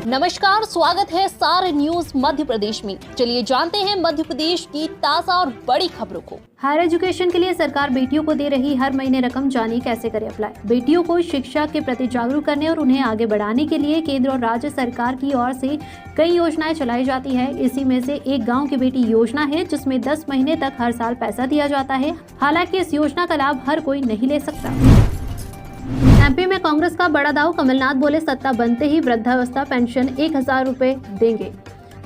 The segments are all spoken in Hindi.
नमस्कार, स्वागत है सार न्यूज मध्य प्रदेश में। चलिए जानते हैं मध्य प्रदेश की ताजा और बड़ी खबरों को। हायर एजुकेशन के लिए सरकार बेटियों को दे रही हर महीने रकम, जानिए कैसे करें अप्लाई। बेटियों को शिक्षा के प्रति जागरूक करने और उन्हें आगे बढ़ाने के लिए केंद्र और राज्य सरकार की ओर से कई योजनाएं चलाई जाती है। इसी में से एक गाँव की बेटी योजना है, जिसमें 10 महीने तक हर साल पैसा दिया जाता है। हालांकि इस योजना का लाभ हर कोई नहीं ले सकता। एमपी में कांग्रेस का बड़ा दाव, कमलनाथ बोले सत्ता बनते ही वृद्धावस्था पेंशन 1000 रुपए देंगे।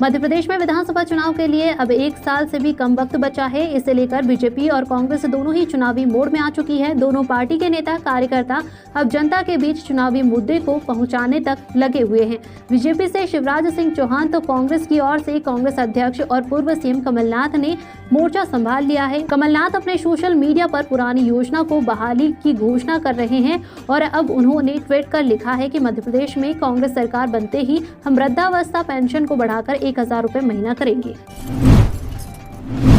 मध्य प्रदेश में विधानसभा चुनाव के लिए अब 1 साल से भी कम वक्त बचा है। इसे लेकर बीजेपी और कांग्रेस दोनों ही चुनावी मोड में आ चुकी है। दोनों पार्टी के नेता कार्यकर्ता अब जनता के बीच चुनावी मुद्दे को पहुंचाने तक लगे हुए हैं। बीजेपी से शिवराज सिंह चौहान तो कांग्रेस की ओर से कांग्रेस अध्यक्ष और पूर्व सीएम कमलनाथ ने मोर्चा संभाल लिया है। कमलनाथ अपने सोशल मीडिया पर पुरानी योजना को बहाली की घोषणा कर रहे हैं और अब उन्होंने ट्वीट कर लिखा है कि मध्य प्रदेश में कांग्रेस सरकार बनते ही हम वृद्धावस्था पेंशन को बढ़ाकर 1000 रुपए महीना करेंगे।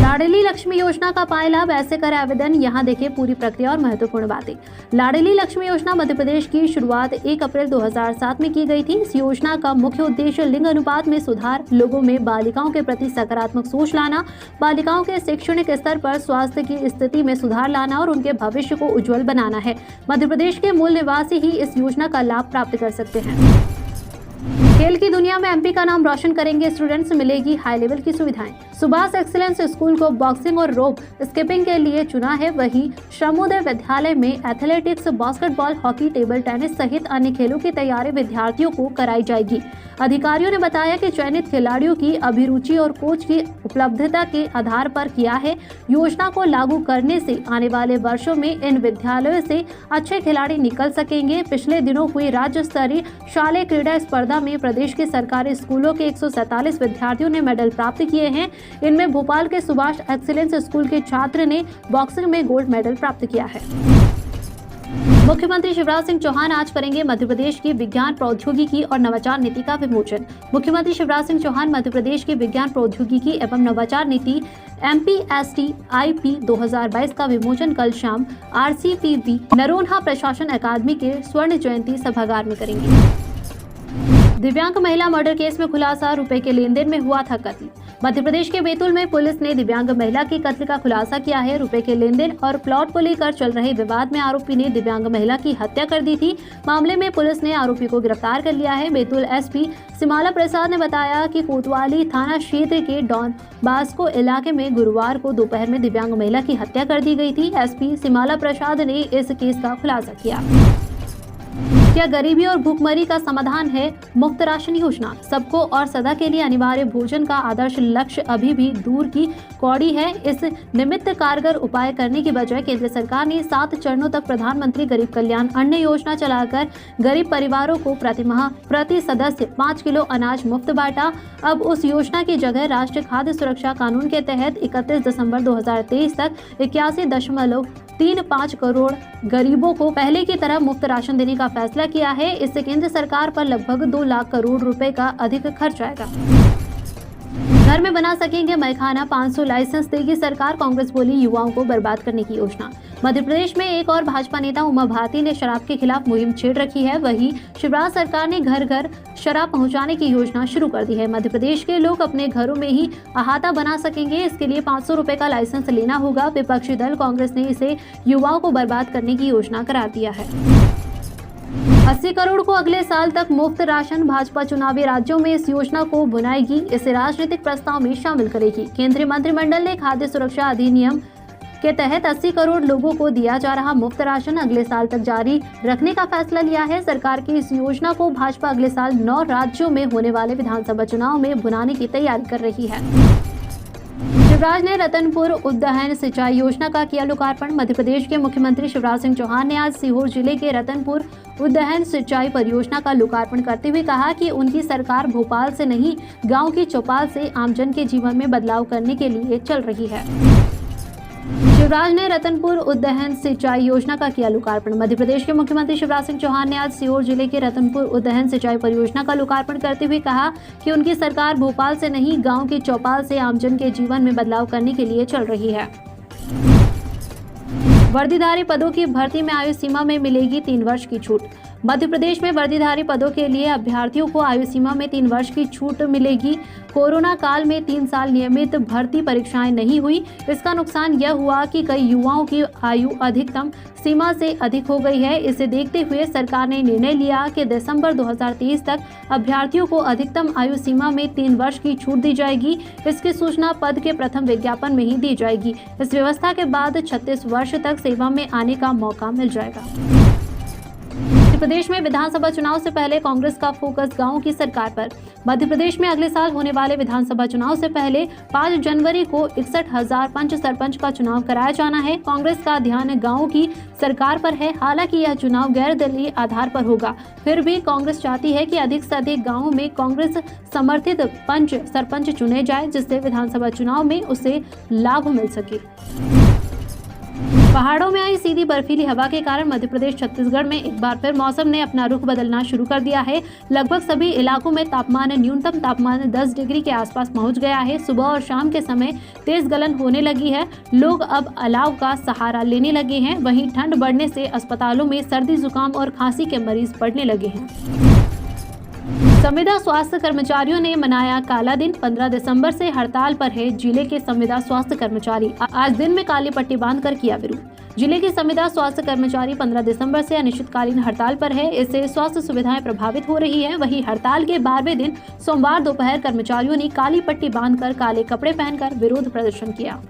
लाडली लक्ष्मी योजना का पाए लाभ, ऐसे करें आवेदन। यहाँ देखिए पूरी प्रक्रिया और महत्वपूर्ण बातें। लाडली लक्ष्मी योजना मध्य प्रदेश की शुरुआत 1 अप्रैल 2007 में की गई थी। इस योजना का मुख्य उद्देश्य लिंग अनुपात में सुधार, लोगों में बालिकाओं के प्रति सकारात्मक सोच लाना, बालिकाओं के शैक्षणिक स्तर पर स्वास्थ्य की स्थिति में सुधार लाना और उनके भविष्य को उज्जवल बनाना है। मध्य प्रदेश के मूल निवासी ही इस योजना का लाभ प्राप्त कर सकते हैं। खेल की दुनिया में एमपी का नाम रोशन करेंगे स्टूडेंट्स, मिलेगी हाई लेवल की सुविधाएं। सुभाष एक्सीलेंस स्कूल को बॉक्सिंग और रोप स्किपिंग के लिए चुना है। वहीं श्रमोदय विद्यालय में athletics, basketball, hockey, table tennis सहित अन्य खेलों की तैयारी विद्यार्थियों को कराई जाएगी। अधिकारियों ने बताया कि चयनित खिलाड़ियों की अभिरुचि और कोच की उपलब्धता के आधार पर किया है। योजना को लागू करने से आने वाले वर्षों में इन विद्यालयों से अच्छे खिलाड़ी निकल सकेंगे। पिछले दिनों हुई राज्य स्तरीय शालेय क्रीड़ा स्पर्धा में प्रदेश के सरकारी स्कूलों के 147 विद्यार्थियों ने मेडल प्राप्त किए हैं। इनमें भोपाल के सुभाष एक्सीलेंस स्कूल के छात्र ने बॉक्सिंग में गोल्ड मेडल प्राप्त किया है। मुख्यमंत्री शिवराज सिंह चौहान आज करेंगे मध्य प्रदेश की विज्ञान प्रौद्योगिकी और नवाचार नीति का विमोचन। मुख्यमंत्री शिवराज सिंह चौहान मध्य प्रदेश की विज्ञान प्रौद्योगिकी एवं नवाचार नीति MPSTIP 2022 का विमोचन कल शाम RCPV नरोन्हा प्रशासन अकादमी के स्वर्ण जयंती सभागार में करेंगे। दिव्यांग महिला मर्डर केस में खुलासा, रुपए के लेन देन में हुआ था कत्ल। मध्य प्रदेश के बैतूल में पुलिस ने दिव्यांग महिला की कत्ल का खुलासा किया है। रुपए के लेन देन और प्लॉट को लेकर चल रहे विवाद में आरोपी ने दिव्यांग महिला की हत्या कर दी थी। मामले में पुलिस ने आरोपी को गिरफ्तार कर लिया है। बैतूल SP सिमाला प्रसाद ने बताया कि कोतवाली थाना क्षेत्र के डॉन बास्को इलाके में गुरुवार को दोपहर में दिव्यांग महिला की हत्या कर दी गई थी। SP सिमाला प्रसाद ने इस केस का खुलासा किया। क्या गरीबी और भूखमरी का समाधान है मुफ्त राशन योजना? सबको और सदा के लिए अनिवार्य भोजन का आदर्श लक्ष्य अभी भी दूर की कौड़ी है। इस निमित्त कारगर उपाय करने की बजाय केंद्र सरकार ने 7 चरणों तक प्रधानमंत्री गरीब कल्याण अन्न योजना चलाकर गरीब परिवारों को प्रतिमाह प्रति सदस्य 5 किलो अनाज मुफ्त बांटा। अब उस योजना की जगह राष्ट्रीय खाद्य सुरक्षा कानून के तहत 31 दिसंबर 2023 तक 81.35 करोड़ गरीबों को पहले की तरह मुफ्त राशन देने का फैसला किया है। इससे केंद्र सरकार पर लगभग 2 लाख करोड़ रुपए का अधिक खर्च आएगा। घर में बना सकेंगे मैखाना, 500 लाइसेंस देगी सरकार, कांग्रेस बोली युवाओं को बर्बाद करने की योजना। मध्य प्रदेश में एक और भाजपा नेता उमा भारती ने शराब के खिलाफ मुहिम छेड़ रखी है। वहीं शिवराज सरकार ने घर घर शराब पहुंचाने की योजना शुरू कर दी है। मध्य प्रदेश के लोग अपने घरों में ही अहाता बना सकेंगे। इसके लिए 500 रुपए का लाइसेंस लेना होगा। विपक्षी दल कांग्रेस ने इसे युवाओं को बर्बाद करने की योजना करार दिया है। 80 करोड़ को अगले साल तक मुफ्त राशन, भाजपा चुनावी राज्यों में इस योजना को बुनाएगी। इसे राजनीतिक प्रस्ताव में शामिल करेगी। केंद्रीय मंत्रिमंडल ने खाद्य सुरक्षा अधिनियम के तहत 80 करोड़ लोगों को दिया जा रहा मुफ्त राशन अगले साल तक जारी रखने का फैसला लिया है। सरकार की इस योजना को भाजपा अगले साल 9 राज्यों में होने वाले विधानसभा चुनाव में बुनाने की तैयारी कर रही है। शिवराज ने रतनपुर उद्वहन सिंचाई योजना का किया लोकार्पण। मध्य प्रदेश के मुख्यमंत्री शिवराज सिंह चौहान ने आज सीहोर जिले के रतनपुर उद्वहन सिंचाई परियोजना का लोकार्पण करते हुए कहा कि उनकी सरकार भोपाल से नहीं, गांव की चौपाल से आमजन के जीवन में बदलाव करने के लिए चल रही है। शिवराज ने रतनपुर उद्वहन सिंचाई योजना का किया लोकार्पण। मध्य प्रदेश के मुख्यमंत्री शिवराज सिंह चौहान ने आज सीहोर जिले के रतनपुर उद्वहन सिंचाई परियोजना का लोकार्पण करते हुए कहा कि उनकी सरकार भोपाल से नहीं, गांव की चौपाल से आमजन के जीवन में बदलाव करने के लिए चल रही है। वर्दीधारी पदों की भर्ती में आयु सीमा में मिलेगी 3 वर्ष की छूट। मध्य प्रदेश में वर्दीधारी पदों के लिए अभ्यर्थियों को आयु सीमा में 3 वर्ष की छूट मिलेगी। कोरोना काल में 3 साल नियमित भर्ती परीक्षाएं नहीं हुई। इसका नुकसान यह हुआ कि कई युवाओं की आयु अधिकतम सीमा से अधिक हो गई है। इसे देखते हुए सरकार ने निर्णय लिया कि दिसंबर 2023 तक अभ्यर्थियों को अधिकतम आयु सीमा में 3 वर्ष की छूट दी जाएगी। इसकी सूचना पद के प्रथम विज्ञापन में ही दी जाएगी। इस व्यवस्था के बाद 36 वर्ष तक सेवा में आने का मौका मिल जाएगा। मध्य प्रदेश में विधानसभा चुनाव से पहले कांग्रेस का फोकस गांवों की सरकार पर। मध्य प्रदेश में अगले साल होने वाले विधानसभा चुनाव से पहले 5 जनवरी को 61,000 पंच सरपंच का चुनाव कराया जाना है। कांग्रेस का ध्यान गांवों की सरकार पर है। हालांकि यह चुनाव गैर दलीय आधार पर होगा, फिर भी कांग्रेस चाहती है कि अधिक से अधिक गाँवों में कांग्रेस समर्थित पंच सरपंच चुने जाए, जिससे विधानसभा चुनाव में उसे लाभ मिल सके। पहाड़ों में आई सीधी बर्फीली हवा के कारण मध्य प्रदेश छत्तीसगढ़ में एक बार फिर मौसम ने अपना रुख बदलना शुरू कर दिया है। लगभग सभी इलाकों में न्यूनतम तापमान 10 डिग्री के आसपास पहुंच गया है। सुबह और शाम के समय तेज गलन होने लगी है। लोग अब अलाव का सहारा लेने लगे हैं। वहीं ठंड बढ़ने से अस्पतालों में सर्दी, जुकाम और खांसी के मरीज बढ़ने लगे हैं। संविदा स्वास्थ्य कर्मचारियों ने मनाया काला दिन। 15 दिसंबर से हड़ताल पर है जिले के संविदा स्वास्थ्य कर्मचारी। आज दिन में काली पट्टी बांधकर किया विरोध। जिले के संविदा स्वास्थ्य कर्मचारी 15 दिसंबर से अनिश्चितकालीन हड़ताल पर है। इससे स्वास्थ्य सुविधाएं प्रभावित हो रही है। वहीं हड़ताल के 12वें दिन सोमवार दोपहर कर्मचारियों ने काली पट्टी बांधकर काले कपड़े पहनकर विरोध प्रदर्शन किया।